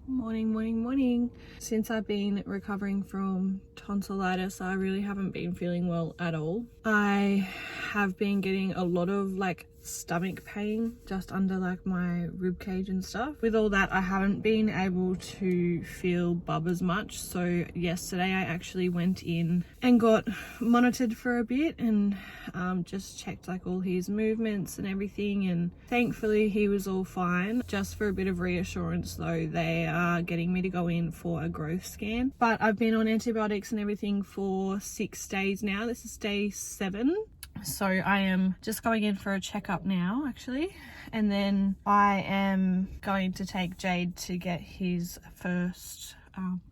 Morning. Since I've been recovering from tonsillitis, I really haven't been feeling well at all. I have been getting a lot of stomach pain just under my rib cage and stuff. With all that, I haven't been able to feel bub as much. So yesterday I actually went in and got monitored for a bit and just checked all his movements and everything, and thankfully he was all fine. Just for a bit of reassurance though, they are getting me to go in for a growth scan, but I've been on antibiotics and everything for 6 days now. This is day 7. So I am just going in for a checkup now actually, and then I am going to take Jade to get his first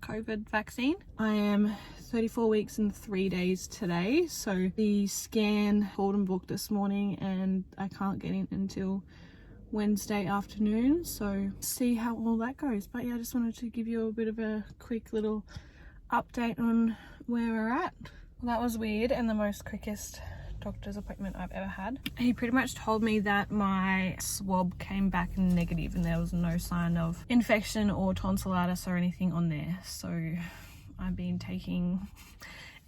COVID vaccine. I am 34 weeks and 3 days today, so the scan called and booked this morning and I can't get in until Wednesday afternoon, so see how all that goes. But yeah, I just wanted to give you a bit of a quick little update on where we're at. Well, that was weird and the most quickest doctor's appointment I've ever had. He pretty much told me that my swab came back negative and there was no sign of infection or tonsillitis or anything on there. So I've been taking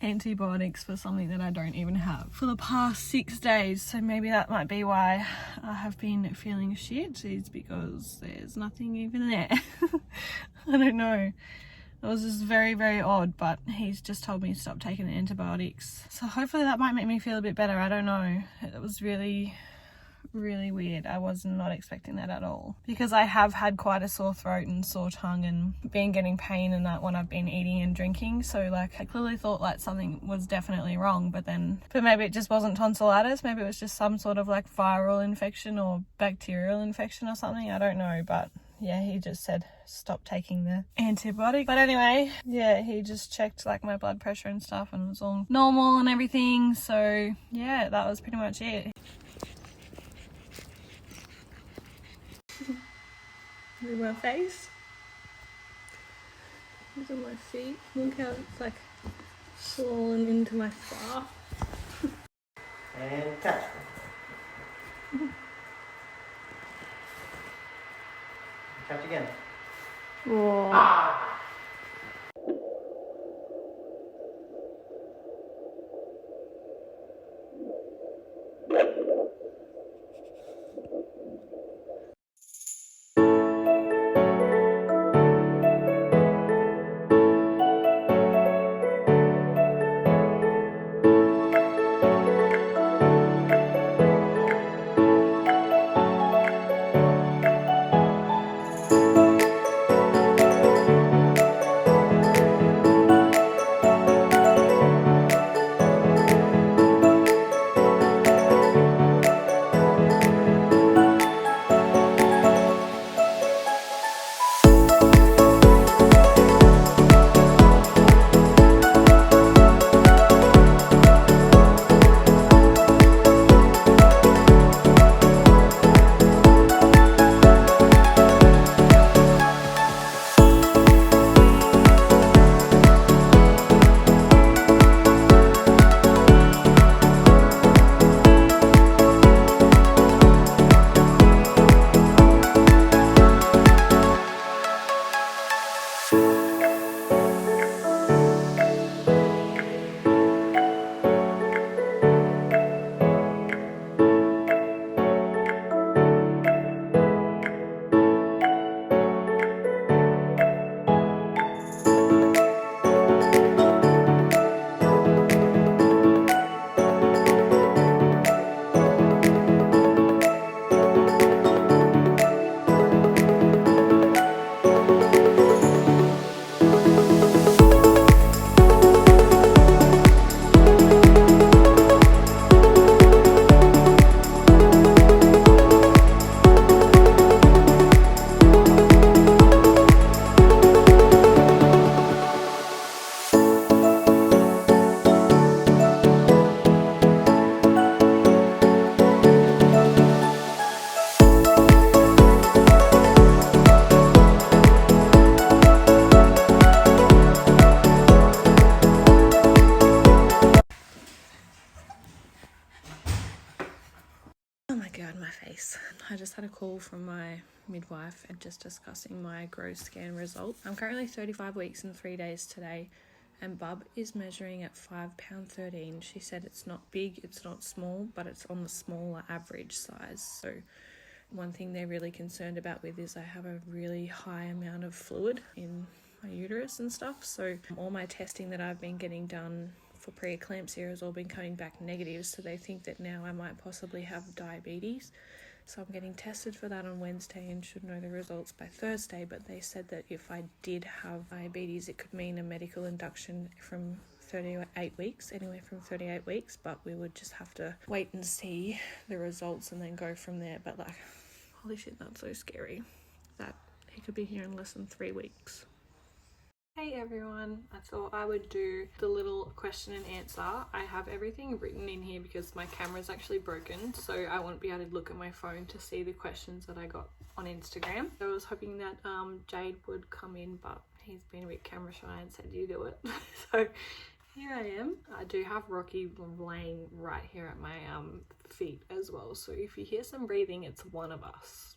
antibiotics for something that I don't even have for the past 6 days. So maybe that might be why I have been feeling shit, is because there's nothing even there. I don't know. It was just very odd, but he's just told me to stop taking the antibiotics. So hopefully that might make me feel a bit better. I don't know. It was really weird. I was not expecting that at all, because I have had quite a sore throat and sore tongue and been getting pain and that when I've been eating and drinking. So I clearly thought something was definitely wrong, but maybe it just wasn't tonsillitis. Maybe it was just some sort of viral infection or bacterial infection or something. I don't know, but yeah, he just said stop taking the antibiotic. But anyway, yeah, he just checked my blood pressure and stuff and it was all normal and everything. So yeah, that was pretty much it. Look at my face. Look at my feet. Look how it's swollen into my scarf. And touch. Touch again. Whoa. Ah! just had a call from my midwife and just discussing my growth scan result. I'm currently 35 weeks and 3 days today, and Bub is measuring at £5.13. She said it's not big, it's not small, but it's on the smaller average size. So one thing they're really concerned about with is I have a really high amount of fluid in my uterus and stuff. So all my testing that I've been getting done for preeclampsia has all been coming back negative. So they think that now I might possibly have diabetes. So I'm getting tested for that on Wednesday and should know the results by Thursday. But they said that if I did have diabetes, it could mean a medical induction from 38 weeks, anywhere from 38 weeks. But we would just have to wait and see the results and then go from there. But like, holy shit, that's so scary that he could be here in less than 3 weeks. Hey everyone, I thought I would do the little question and answer. I have everything written in here because my camera's actually broken, so I won't be able to look at my phone to see the questions that I got on Instagram. I was hoping that Jade would come in, but he's been a bit camera shy and said you do it. So here I am. I do have Rocky laying right here at my feet as well, so if you hear some breathing, it's one of us.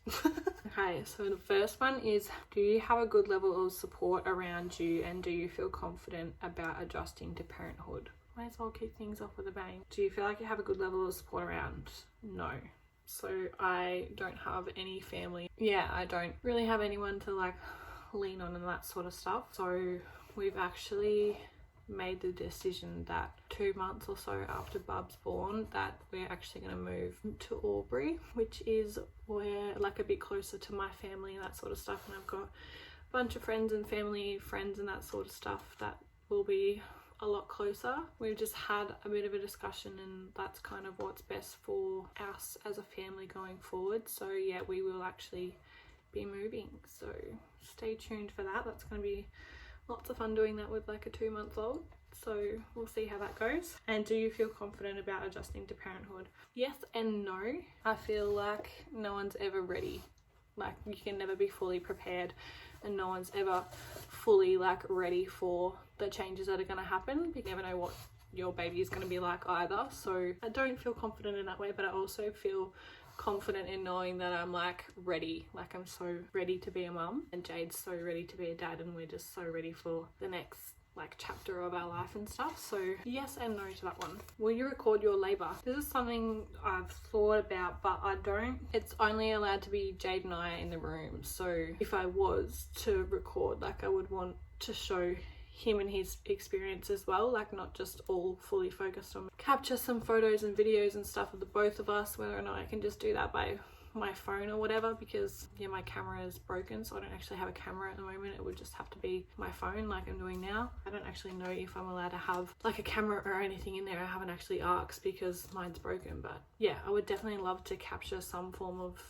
Okay, so the first one is, do you have a good level of support around you and do you feel confident about adjusting to parenthood? Might as well kick things off with a bang. Do you feel like you have a good level of support around? No. So I don't have any family. Yeah, I don't really have anyone to like lean on and that sort of stuff. So we've actually made the decision that 2 months or so after Bub's born that we're actually going to move to Albury, which is where like a bit closer to my family and that sort of stuff, and I've got a bunch of friends and family friends and that sort of stuff that will be a lot closer. We've just had a bit of a discussion and that's kind of what's best for us as a family going forward. So yeah, we will actually be moving, so stay tuned for that. That's going to be lots of fun doing that with like a 2-month-old. So we'll see how that goes. And do you feel confident about adjusting to parenthood? Yes and no. I feel like no one's ever ready. Like you can never be fully prepared and no one's ever fully like ready for the changes that are going to happen. You never know what your baby is going to be like either. So I don't feel confident in that way, but I also feel confident in knowing that I'm like ready. Like I'm so ready to be a mum and Jade's so ready to be a dad, and we're just so ready for the next like chapter of our life and stuff. So yes and no to that one. Will you record your labor? This is something I've thought about, but I don't. It's only allowed to be Jade and I in the room. So if I was to record, like I would want to show him and his experience as well, like not just all fully focused on capture some photos and videos and stuff of the both of us, whether or not I can just do that by my phone or whatever, because yeah, my camera is broken, so I don't actually have a camera at the moment. It would just have to be my phone like I'm doing now. I don't actually know if I'm allowed to have like a camera or anything in there. I haven't actually asked because mine's broken, but yeah, I would definitely love to capture some form of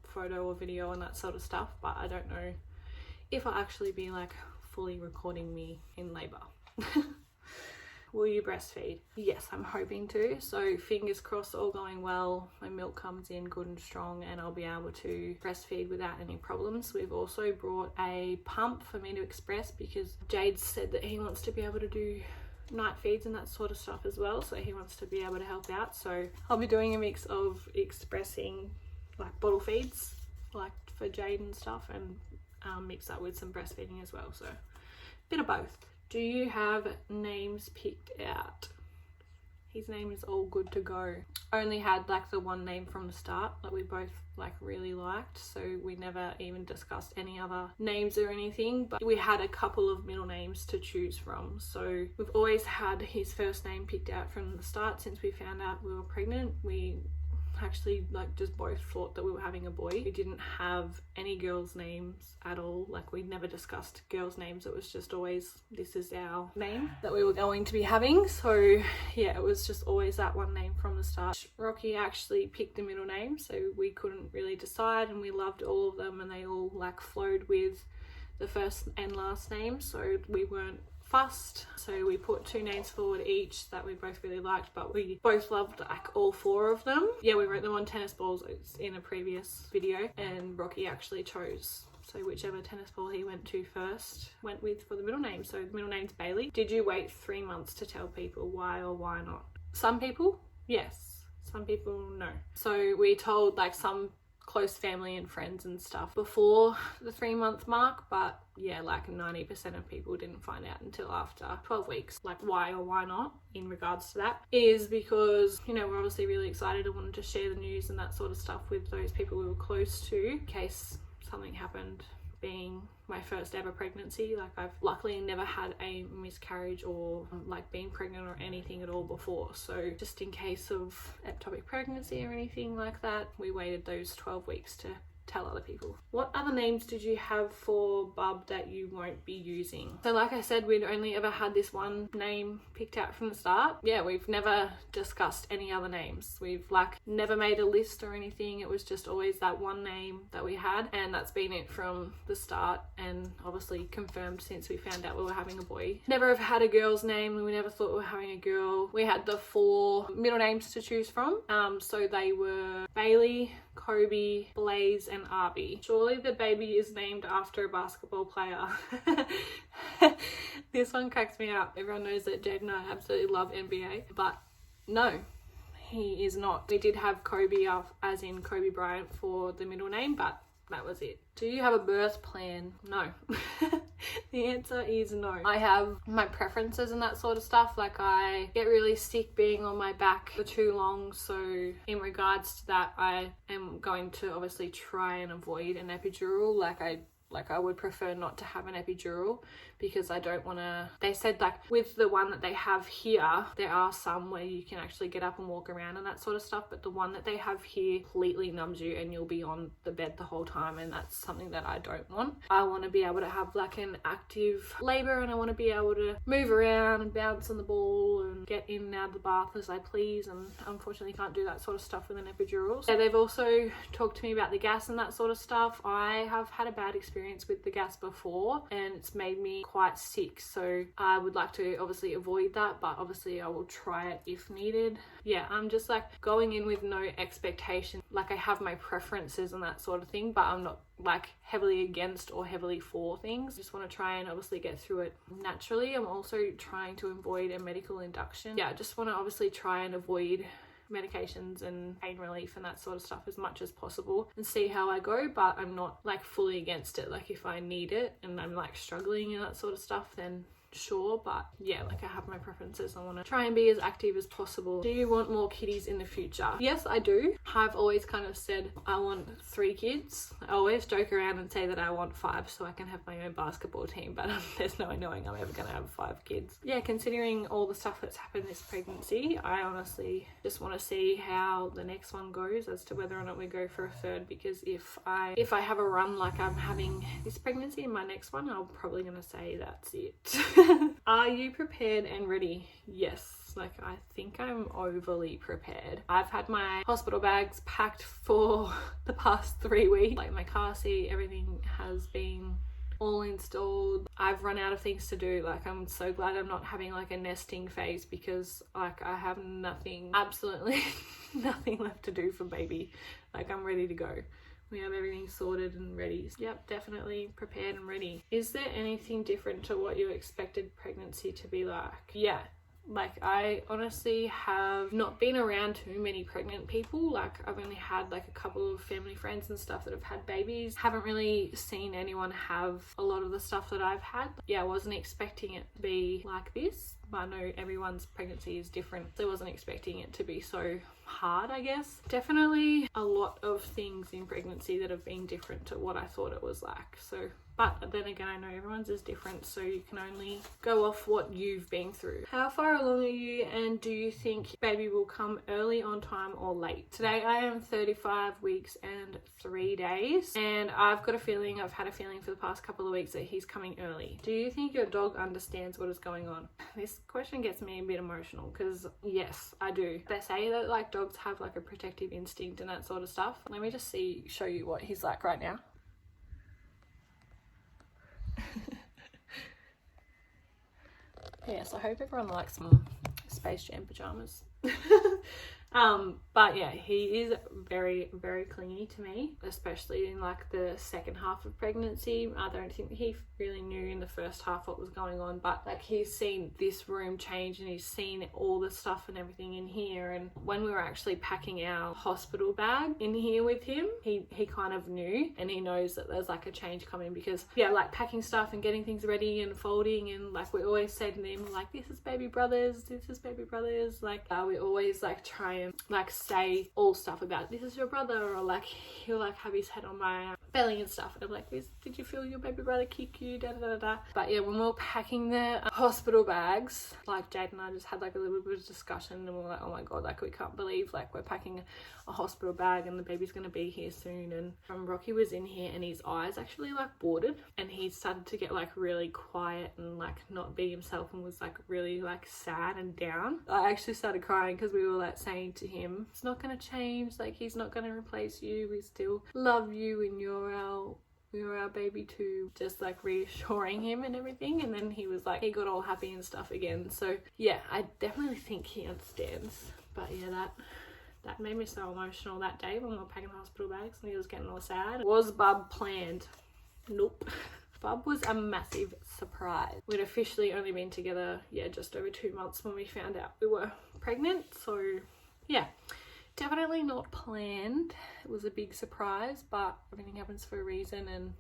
photo or video and that sort of stuff, but I don't know if I'll actually be like fully recording me in labor. Will you breastfeed? Yes, I'm hoping to. So fingers crossed, all going well. My milk comes in good and strong and I'll be able to breastfeed without any problems. We've also brought a pump for me to express because Jade said that he wants to be able to do night feeds and that sort of stuff as well. So he wants to be able to help out. So I'll be doing a mix of expressing like bottle feeds like for Jade and stuff, and mix that with some breastfeeding as well. So bit of both. Do you have names picked out? His name is all good to go. Only had like the one name from the start that we both like really liked, so we never even discussed any other names or anything, but we had a couple of middle names to choose from. So we've always had his first name picked out from the start. Since we found out we were pregnant, we actually like just both thought that we were having a boy. We didn't have any girls' names at all. Like we never discussed girls' names. It was just always, this is our name that we were going to be having. So yeah, it was just always that one name from the start. Rocky actually picked the middle name, so we couldn't really decide, and we loved all of them and they all like flowed with the first and last name, so we weren't fussed. So we put 2 names forward each that we both really liked, but we both loved like all 4 of them. Yeah, we wrote them on tennis balls in a previous video, and Rocky actually chose, so whichever tennis ball he went to first went with for the middle name. So the middle name's Bailey. Did you wait 3 months to tell people why or why not? Some people, yes. Some people, no. So we told like some close family and friends and stuff before the 3-month mark, but yeah, like 90% of people didn't find out until after 12 weeks. Like, why or why not in regards to that is because, you know, we're obviously really excited and wanted to share the news and that sort of stuff with those people we were close to in case something happened. Being my first ever pregnancy, like I've luckily never had a miscarriage or like been pregnant or anything at all before, so just in case of ectopic pregnancy or anything like that, we waited those 12 weeks to tell other people. What other names did you have for Bub that you won't be using? So like I said, we'd only ever had this one name picked out from the start. Yeah, we've never discussed any other names. We've like never made a list or anything. It was just always that one name that we had, and that's been it from the start, and obviously confirmed since we found out we were having a boy. Never have had a girl's name. We never thought we were having a girl. We had the 4 middle names to choose from. So they were Bailey, Kobe, Blaze and Arby. Surely the baby is named after a basketball player. This one cracks me up. Everyone knows that Jade and I absolutely love NBA, but no, he is not. We did have Kobe as in Kobe Bryant for the middle name, but that was it. Do you have a birth plan? No. The answer is no. I have my preferences and that sort of stuff. Like, I get really sick being on my back for too long, so in regards to that, I am going to obviously try and avoid an epidural. Like I would prefer not to have an epidural because I don't want to. They said like with the one that they have here, there are some where you can actually get up and walk around and that sort of stuff, but the one that they have here completely numbs you and you'll be on the bed the whole time, and that's something that I don't want. I want to be able to have like an active labor, and I want to be able to move around and bounce on the ball and get in and out of the bath as I please, and unfortunately can't do that sort of stuff with an epidural. So they've also talked to me about the gas and that sort of stuff. I have had a bad experience with the gas before and it's made me quite sick, so I would like to obviously avoid that, but obviously I will try it if needed. Yeah, I'm just like going in with no expectation. Like, I have my preferences and that sort of thing, but I'm not like heavily against or heavily for things. Just want to try and obviously get through it naturally. I'm also trying to avoid a medical induction. Yeah, I just want to obviously try and avoid medications and pain relief and that sort of stuff as much as possible and see how I go, but I'm not like fully against it. Like, if I need it and I'm like struggling and that sort of stuff, then sure, but yeah, like I have my preferences. I want to try and be as active as possible. Do you want more kitties in the future? Yes, I do. I've always kind of said I want 3 kids. I always joke around and say that I want 5 so I can have my own basketball team, but there's no knowing I'm ever going to have 5 kids. Yeah, considering all the stuff that's happened this pregnancy, I honestly just want to see how the next one goes as to whether or not we go for a third, because if I have a run like I'm having this pregnancy and my next one, I'm probably going to say that's it. Are you prepared and ready? Yes. Like, I think I'm overly prepared. I've had my hospital bags packed for the past 3 weeks. Like, my car seat, everything has been all installed. I've run out of things to do. Like, I'm so glad I'm not having like a nesting phase, because like I have nothing, absolutely nothing left to do for baby. Like, I'm ready to go. We have everything sorted and ready. Yep, definitely prepared and ready. Is there anything different to what you expected pregnancy to be like? Yeah. Like, I honestly have not been around too many pregnant people. Like, I've only had like a couple of family friends and stuff that have had babies. Haven't really seen anyone have a lot of the stuff that I've had. Yeah, I wasn't expecting it to be like this, but I know everyone's pregnancy is different, so I wasn't expecting it to be so hard, I guess. Definitely a lot of things in pregnancy that have been different to what I thought it was like. So, but then again, I know everyone's is different, so you can only go off what you've been through. How far along are you, and do you think baby will come early, on time or late? Today I am 35 weeks and 3 days, and I've had a feeling for the past couple of weeks that he's coming early. Do you think your dog understands what is going on? This question gets me a bit emotional, because yes, I do. They say that like dogs have like a protective instinct and that sort of stuff. Let me just show you what he's like right now. Yes, I hope everyone likes some Space Jam pajamas. But yeah, he is very, very clingy to me, especially in like the second half of pregnancy. I don't think he really knew in the first half what was going on, but like he's seen this room change and he's seen all the stuff and everything in here. And when we were actually packing our hospital bag in here with him, he kind of knew, and he knows that there's like a change coming, because yeah, like packing stuff and getting things ready and folding, and like we always say to him like, this is baby brothers, this is baby brothers. Like we always like try and like say all stuff about this is your brother, or like he'll like have his head on my belly and stuff, and I'm like, did you feel your baby brother kick you, da da da da. But yeah, when we were packing the hospital bags, like Jade and I just had like a little bit of discussion, and we we're like, oh my god, like we can't believe like we're packing a hospital bag and the baby's gonna be here soon. And Rocky was in here and his eyes actually like watered, and he started to get like really quiet and like not be himself, and was like really like sad and down. I actually started crying because we were like saying to him, it's not gonna change, like he's not gonna replace you, we still love you and you're our baby too, just like reassuring him and everything. And then he was like, he got all happy and stuff again. So yeah, I definitely think he understands. But yeah, that made me so emotional that day when we were packing the hospital bags and he was getting all sad. Was Bub planned? Nope. Bub was a massive surprise. We'd officially only been together, yeah, just over 2 months when we found out we were pregnant. So yeah, definitely not planned. It was a big surprise, but everything happens for a reason, and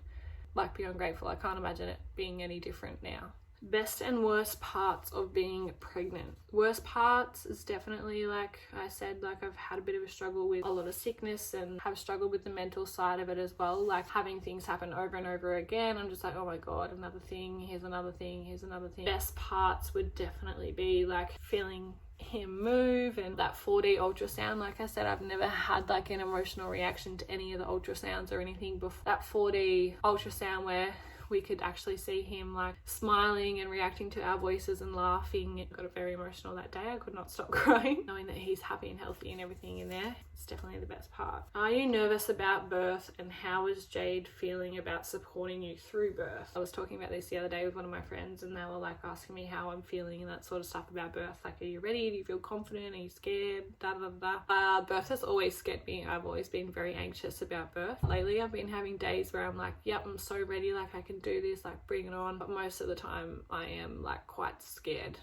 like beyond grateful. I can't imagine it being any different now. Best and worst parts of being pregnant. Worst parts is definitely, like I said, like I've had a bit of a struggle with a lot of sickness and have struggled with the mental side of it as well, like having things happen over and over again. I'm just like, oh my god, another thing, here's another thing, here's another thing. Best parts would definitely be like feeling him move, and that 4D ultrasound. Like I said, I've never had like an emotional reaction to any of the ultrasounds or anything before. That 4D ultrasound where we could actually see him like smiling and reacting to our voices and laughing. It got very emotional that day. I could not stop crying knowing that he's happy and healthy and everything in there. It's definitely the best part. Are you nervous about birth, and how is Jade feeling about supporting you through birth? I was talking about this the other day with one of my friends, and they were like asking me how I'm feeling and that sort of stuff about birth. Like, are you ready? Do you feel confident? Are you scared? Da da da. Birth has always scared me. I've always been very anxious about birth. Lately I've been having days where I'm like, yep, I'm so ready, like I can do this, like bring it on. But most of the time I am like quite scared.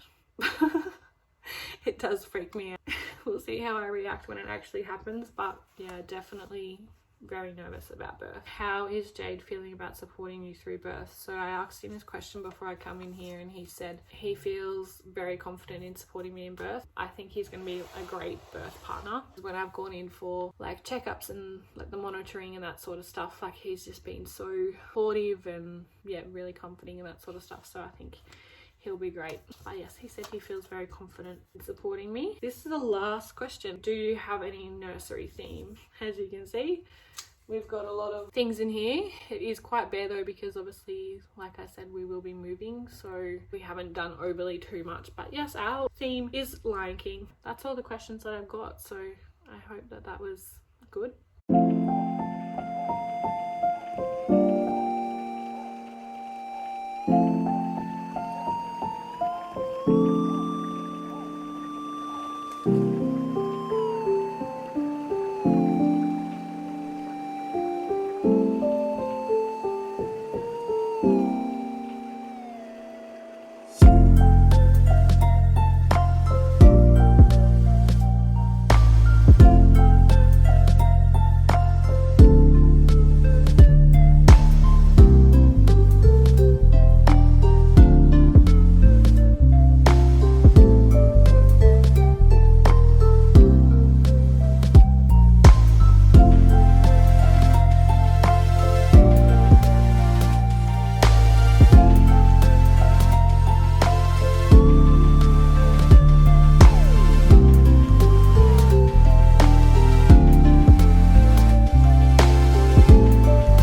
It does freak me out. We'll see how I react when it actually happens, but yeah, definitely very nervous about birth. How is Jade feeling about supporting you through birth? So I asked him this question before I come in here, and he said he feels very confident in supporting me in birth. I think he's going to be a great birth partner. When I've gone in for like checkups and like the monitoring and that sort of stuff, like he's just been so supportive and yeah, really comforting and that sort of stuff. So I think he'll be great. But yes, he said he feels very confident in supporting me. This is the last question. Do you have any nursery theme? As you can see, we've got a lot of things in here. It is quite bare though, because obviously, like I said, we will be moving, so we haven't done overly too much. But yes, our theme is Lion King. That's all the questions that I've got, so I hope that was good.